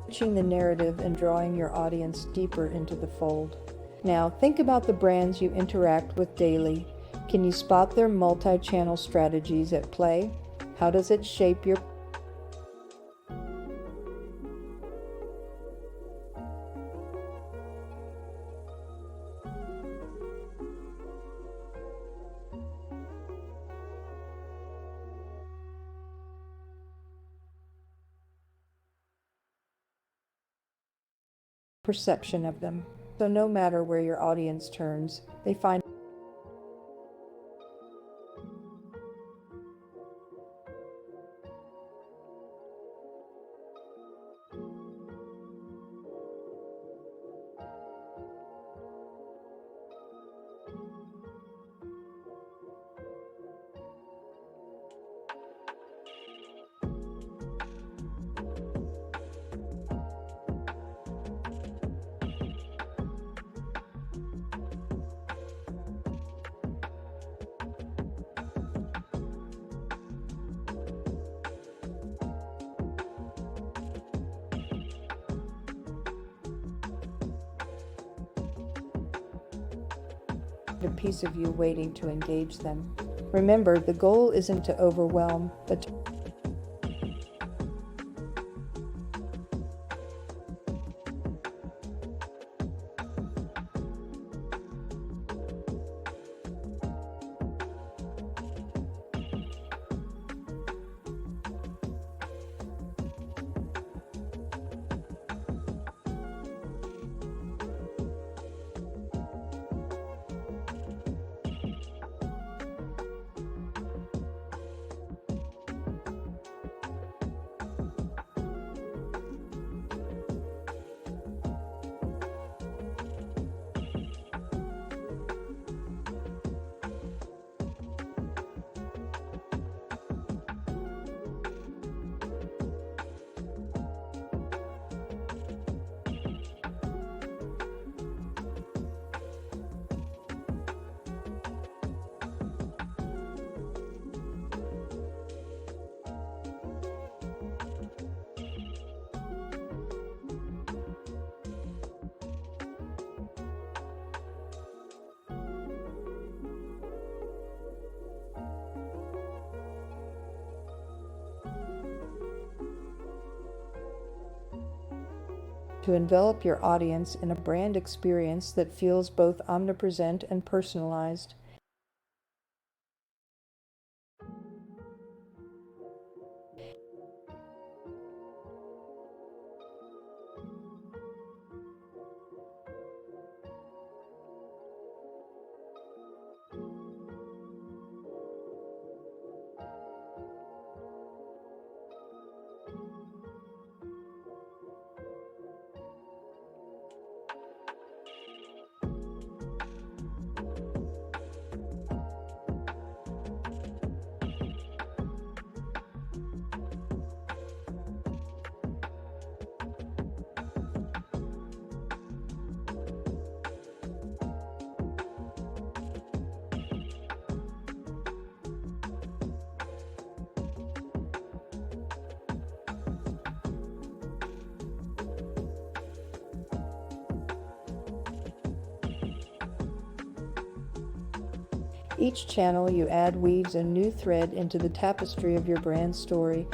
switching the narrative and drawing your audience deeper into the fold. Now, think about the brands you interact with daily. Can you spot their multi-channel strategies at play? How does it shape your perception of them? So no matter where your audience turns, they find a piece of you waiting to engage them. Remember, the goal isn't to overwhelm, but to envelop your audience in a brand experience that feels both omnipresent and personalized. Each channel you add weaves a new thread into the tapestry of your brand story,